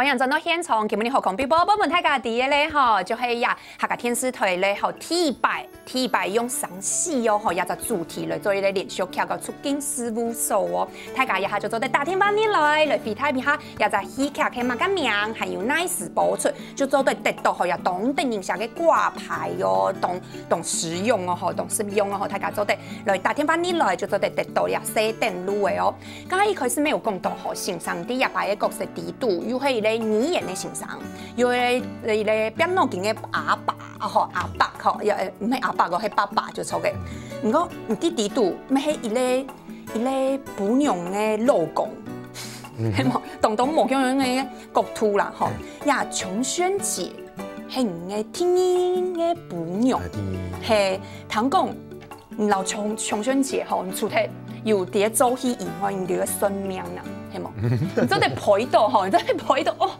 欢迎转到现场，今日你好，空比宝宝们大家第一咧吼，就是呀，下个电视台咧吼T百用详细哦吼，也就主题来做一个连续剧个出境事务所哦，大家也下就做得打电话来飞太平哈，也就戏剧嘅嘛个名，还有 nice 播出，就做得得到吼，也懂得人下嘅挂牌哦，懂实用哦吼，懂实用哦吼，大家做得来打电话来就做得得到呀，写电路嘅哦。刚刚一开始没有讲到吼，欣赏啲日白嘅角色地度，又係咧语言嘅欣賞，又係咧變腦筋嘅阿爸啊吼，阿爸吼，又唔係阿爸個係爸爸就錯嘅。唔過唔啲地度，咩係一個不良嘅老公，係冇當冇咁樣嘅國土啦吼，呀瓊軒姐係唔嘅天嘅不良，係聽講唔老瓊軒姐吼，唔出題。有啲做戲以外，你嘅生命啊，係冇？你真係陪到吼，你真係陪到哦。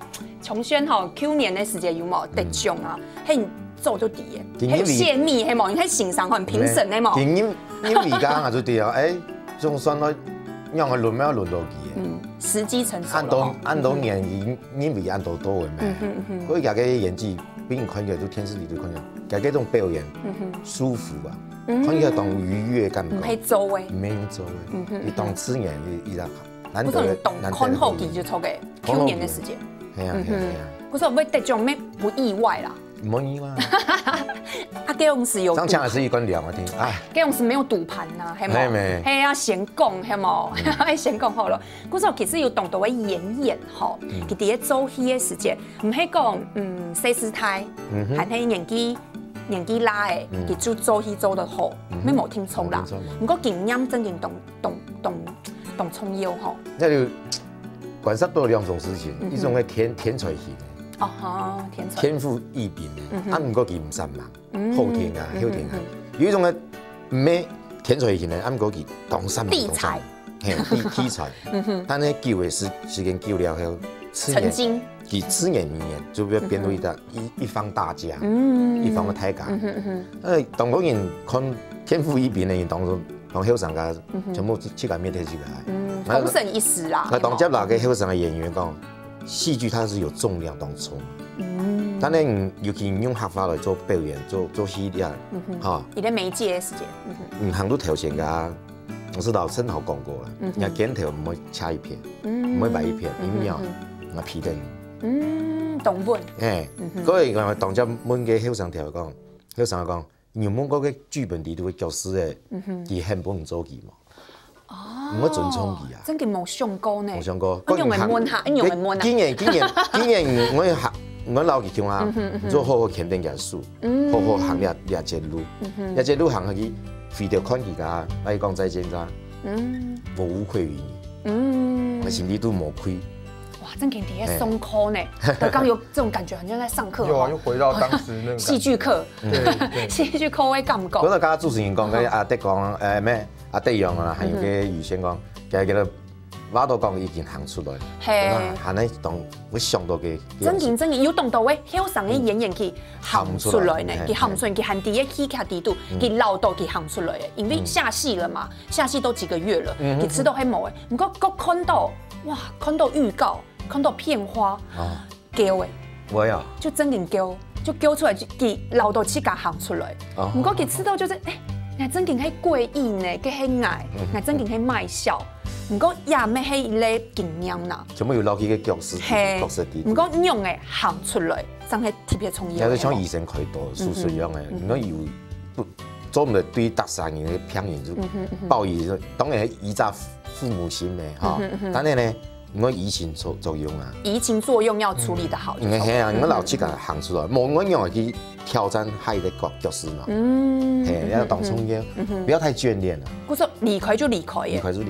瓊軒吼，去年嘅時間有冇得獎啊？係做到啲嘅，係泄密係冇？你睇欣賞很評審係冇？因而家我就啲啊，仲算我讓我輪咩輪到佢時機成熟咯。按到年因為按到多嘅咩？所以家嘅演技，俾人看嘅都天時地利看嘅，家嘅種表演舒服啊。看佢當愉悅感覺，唔係做嘅，唔係做嘅，你當自然伊就難得。得懂看好佢就錯嘅，去年嘅時間。係啊係啊。嗰時候要得獎咩不意外啦。唔意外。啊，這種是有。張強也是一關聊我聽，哎。這種是沒有賭盤呐，係冇？係啊，先講係冇？先講好咯。嗰時候其實有懂到嘅演吼，佢哋做戲嘅時間，唔係講細時態，係睇年紀大嘅，佢就做戲做得好，咩冇聽錯啦。不過經驗真正懂重要吼。那就觀察到兩種事情，一種係天才型嘅，哦天才，天賦異稟嘅，啊唔過佢唔善忘，好聽啊，好聽啊。有一種係唔係天才型嘅，啊唔過佢懂善忘，地才，係地才，但係久嘅時間久了後，曾經。佢自然而然就會變到一方大家，一方嘅大家。當嗰人看天賦異稟嘅人當中，當後生嘅全部切解滅掉起來。風神一時啦。當接那個後生嘅演員講，戲劇它是有重量當中。但係尤其用客家來做表演、做戲啲啊，嚇。你啲媒介嘅時間。行到頭前㗎，我知道生蠔講過啦，人鏡頭唔可以差一片，唔可以擺一片，一秒我皮定。懂本。嗰個當只問嘅後生條講，後生講，原本嗰個劇本裡頭嘅角色嘅，佢根本唔做佢嘛，唔可以尊重佢啊。真嘅冇想過呢。冇想過。用嚟問下，用嚟問啊。竟然我老佢講啊，做好好肯定嘅書，好好行呢隻路，呢隻路行去，飛到看佢㗎，嚟講再見咋，無愧於你，我心裡都無愧。哇，真給你上課呢！德剛有這種感覺，好像在上課。有啊，又回到當時那個戲劇課，戲劇課嘅感覺。嗰度家主持人講嘅阿德講咩？阿德陽啊，還有個余先講，佢叫做話到講已經行出來，係呢當會想到嘅。真嘅，有懂到嘅後生嘅演員佢行出來呢，佢行出來，佢行第一戲劇地度，佢老到佢行出來嘅，因為下戲了嘛，下戲都幾個月了，佢知道係冇嘅。唔過我看到，哇，看到預告。看到片花，叫誒，我呀，就真嘅叫出來，佢老到自家行出來。唔過佢知道就是，誒，真嘅係貴意呢，佢係愛，真嘅係賣笑。唔過也咩係咧經驗啦。全部要落去嘅角色啲。唔過用嘅行出來，真係特別重要。有啲像醫生開刀手術樣嘅，如果要做唔到對特產嘅片源就報以，當然係依照父母心嘅嚇，但係呢。我移情作用啊！移情作用要處理得好。係啊，我老七個行出來，冇我用去挑戰下一個角色嘛。係要當衝嘅，不要太眷戀啦。佢說離開就離開嘅。離開就離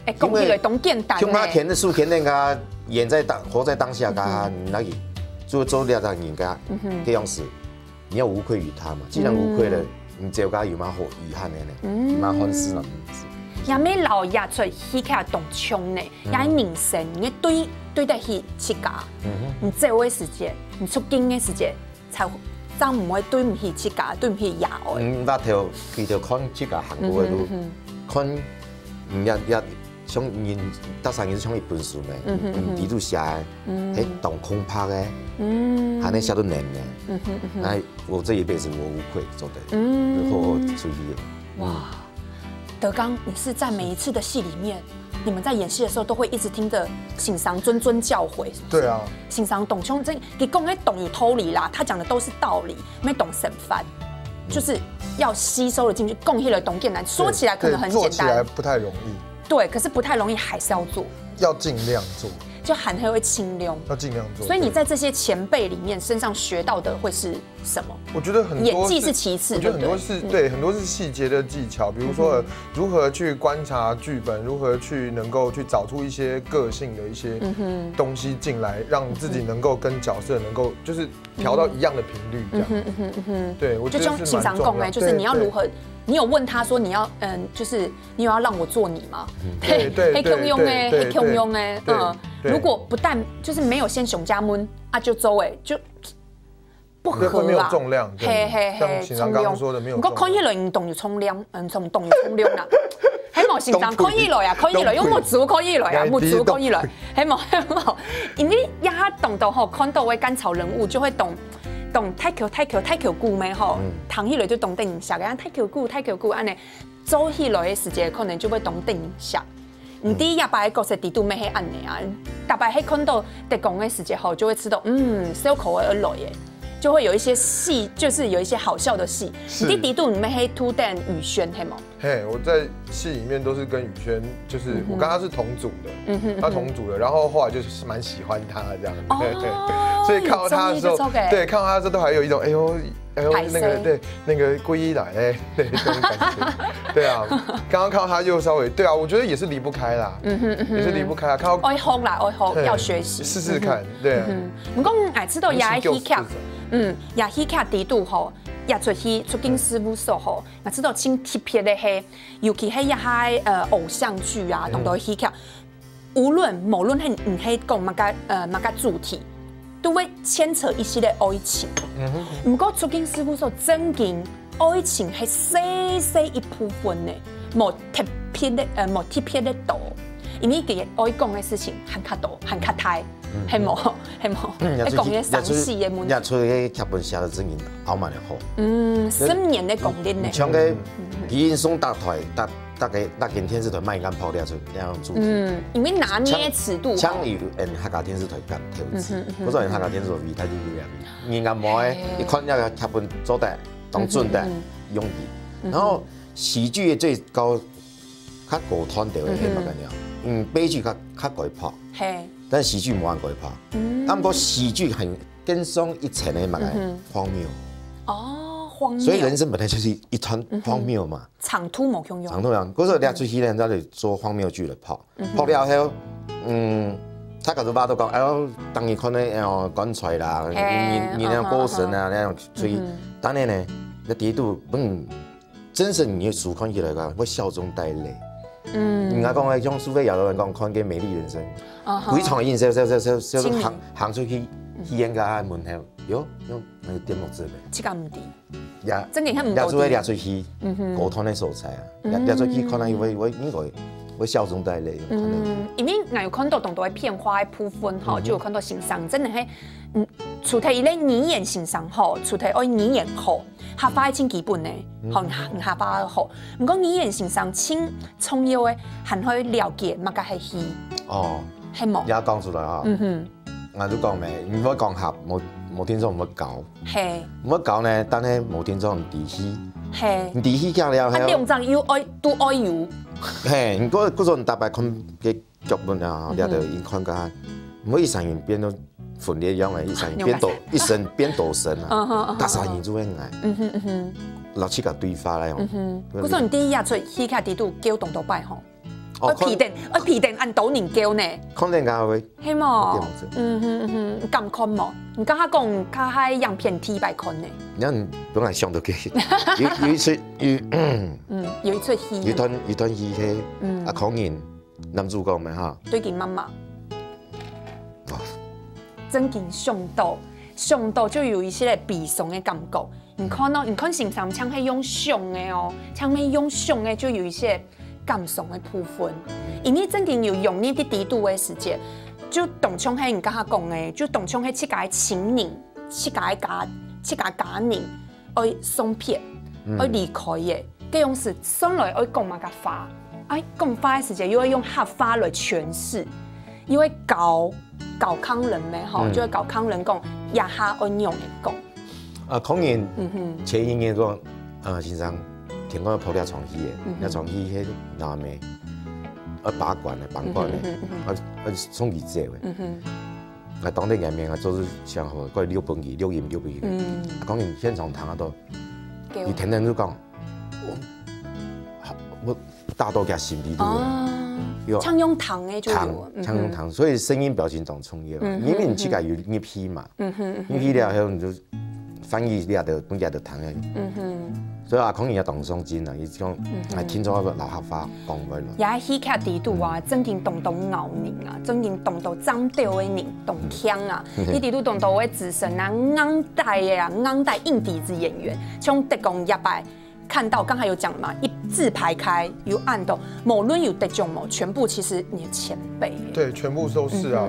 開。講起來當簡單。像他填的書，填那個演在活在當下，他那個做了讓人家這樣子，你要無愧於他嘛。既然無愧了，你這個有乜好遺憾的呢？有乜憾事呢？也咩老爺出戲劇動槍呢？也係人生，你對得起自家。唔走嘅時間，唔出境嘅時間，才唔會對唔起自家，對唔起爺愛。那條佢就看自家行過嘅路，看一像因搭上因是像一本书呢，地图写的，迄懂空拍的，还能写到难呢。那我这一辈子我无愧做的，好好出去。哇，德刚，你是在每一次的戏里面，你们在演戏的时候都会一直听着信上谆教诲，是不是？对啊，信上懂兄这你讲的懂有道理啦，他讲的都是道理，没懂神范，就是要吸收了进去，贡献了懂点难。说起来可能很简单，做起来不太容易。对，可是不太容易，还是要做，要尽量做。就喊黑会清溜，要尽量做。所以你在这些前辈里面身上学到的会是什么？我觉得很多演技是其次，我觉得很多是对，很多是细节的技巧，比如说如何去观察剧本，如何去能够去找出一些个性的一些东西进来，让自己能够跟角色能够就是调到一样的频率，这样。对，我觉得是蛮重要。就像欣赏共哎，就是你要如何。你有问他说你要就是你有要让我做你吗？对，黑 Q 用哎，黑 Q 用哎，如果不但就是没有先熊家门啊，就周围就不合啦，会没有重量，像欣赏刚刚说的没有重量。不过看起来运动有冲量，从动有冲量啦。喺冇欣赏看起來啊，看起來，因為冇做看起來啊，冇做看起來，喺冇，因為一下懂到吼，看到位甘草人物就會懂太橋故咩吼，躺起來就懂定下嘅，太橋故安尼，走起來嘅時間可能就會懂定下。唔啲日白嘅角色地都咩係安尼啊，特別係看到特工嘅時間後，就會知道小口而來嘅。就會有一些戲，就是有一些好笑的戲。你啲地度你們係突然宇軒係嗎？嘿，我在戲裡面都是跟宇軒，就是我跟他是同組的，他同組的，然後後來就是蠻喜歡他這樣，對，所以看到他的時候，對，看到他的時候都還有一種哎呦那個歸一來哎，對，這種感覺，對啊，剛剛看到他就稍微，對啊，我覺得也是離不開啦，也是離不開啊，看到愛學啦，愛學要學習，試試看，對啊。唔講愛知道也係戲劇，也戲劇地度吼。也出去出境事務所吼，我知道真特別的係，尤其係一些偶像劇啊，同到戲劇，無論係唔係講乜個主題，都會牽扯一些的愛情。不過出境事務所真正愛情係細一部分呢，冇特別的多，因為佢愛講嘅事情很較多，很較大。係冇，你講嘢詳細嘅問題。日出嘅劇本寫得真係好蠻好。深年的功力呢？像個演送大台，大間電視台賣間拋掉出那樣主題。因為拿捏尺度。像有客家電視台咁調子，嗰種客家電視台味太重要啦。人家冇嘅，一看一個劇本做得當準的用意。然後喜劇嘅最高較高團隊嘅係乜嘢啊？悲劇較改拍。係。但喜劇冇人改拍，不過喜劇很更上一層的嘛，荒謬。哦，荒謬。所以人生本來就是一團荒謬嘛。長途冇用。長途樣，嗰時候你出戲咧，咱就做荒謬劇來拍，拍了後，他嗰度巴都講，哎，當然可能講出來啦，你那樣過神啊，那樣所以，當然呢，那第一度，真實你數看起來講，會笑中帶淚。人家講嘅像蘇菲亞人講，看見美麗人生，幾場演小行出去戲院個門口，喲，那個點落字嘅，這個唔對，真嘅唔對。出嚟出去，溝通嘅素材啊，出去可能會應該會笑中帶淚。因為我有看到同多嘅片花嘅部分吼，就有看到欣賞，真係係，除咗伊咧語言欣賞吼，除咗愛語言好。下巴係真基本嘅，學下巴好。唔過語言欣賞輕重要嘅，還可以了解乜個係戲。哦，係冇。而家講出來啊，我都講咩？唔可以講合，冇聽眾唔可以搞。係。唔可以搞呢，但係冇聽眾唔地戲。係。唔地戲講了。啊，兩張要愛都愛有。係，唔過嗰種特別看嘅劇本啊，你就應看下，唔可以成員變到。分裂樣嘅，一神變鬥神啊！大殺人就會嗌，老七個對話嚟哦。嗰陣啲日出戲劇地度叫動到擺吼，我皮定按倒年叫呢。看定㗎會。係冇。咁看冇？唔家下講家下樣片睇擺看呢。你本來想到嘅，有一出有一出戲。有段戲係阿康仁男主角咪嚇。對見媽媽。真正上到就有一些悲傷的感覺。你看欣賞唱係用上的哦，唱係用上的就有一些感伤的部分，因为正经有用呢啲低度的时间，就当像係人家讲的，就当像係七家情人，七家家人爱送撇，爱离开嘅，这种是生来爱讲嘛个话，哎，讲话的时间又要用客话来诠释，因为搞康人咩吼，就会搞康人讲，也下爱用的讲。可能前一年讲，先生听讲抱了床戏的，了床戏迄男的，把关的、绑关的，送记者的，当地人民做是上好，过6分期、6音、6分期，可能现场谈都，伊天天都讲，我大多加心里都唱用糖的就有，唱用糖，所以声音表情总重要，因为你膝盖有一批嘛，一批了后你就。翻译了就本家就谈了，所以可能也动伤筋啦，伊讲系听咗一个老客话讲过咯。也喜剧地度啊，真正动到咬人啊，真正动到长调的人，动腔啊，你地度动到的自身啊，硬带的啊，硬带硬底子演员，像德公一摆。看到刚才有讲了嘛，一字排开有按到，某论有得奖某，全部其实你的前辈。对，全部都是啊。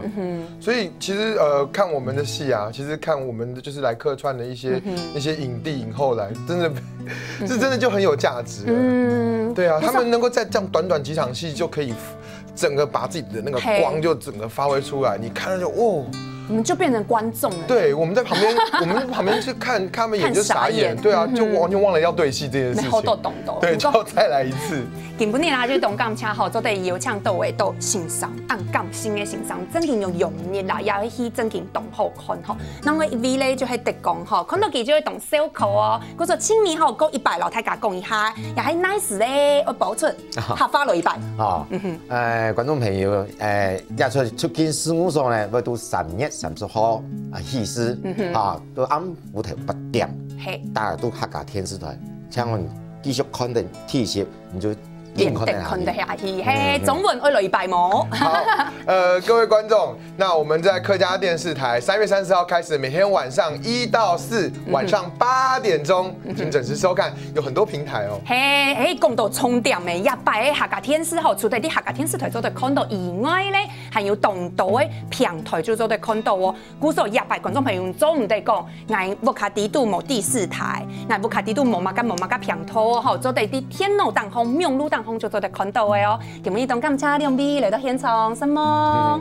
所以其实看我们的戏啊，其实看我们的就是来客串的一些那些影帝影后来，真的是真的就很有价值了。对啊，他们能够在这样短短几场戏就可以整个把自己的那个光就整个发挥出来，你看了就哦。我们就变成观众了。对，我们在旁边，我们旁边去看他们演就傻眼，对啊，就完全忘了要对戏这件事情。后都懂到，对，就要再来一次。根本你啦，就懂感恰好，做得有唱到位都欣赏，按感性的欣赏，真正用用力啦，也去真正懂好看吼。那我一位咧就係特講吼，看到佢就會懂小口哦。嗰個青年吼，講100老太家講一下，也係 nice 咧，我補出客花落100。哦，觀眾朋友，也出境事務所呢，會到3月30號戲師，到暗舞台8點，大家都客家電視台，請我繼續看定貼攝，你就。演得看得下去，嘿，總文愛雷白魔。好，各位觀眾，那我們在客家電視台3月30號開始，每天晚上1到4晚上8點鐘，請準時收看，有很多平台哦。嘿，講到重點嘅，一擺嘅客家電視後，除咗啲客家電視台做得看到以外咧，還有當道嘅平台就做得看到哦。故所一擺觀眾朋友總唔得講，我木卡地都冇第4台，我木卡地都冇乜個平台哦，做得啲天路當空、明路當空就做得看到嘅哦。今日當感謝兩位嚟到現場，什麼？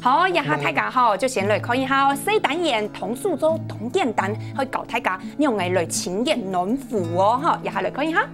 好，一下大家好，就先來看一下4單元同蘇州同簡單去教大家用嚟來請演暖符哦，哈，一下來看一下。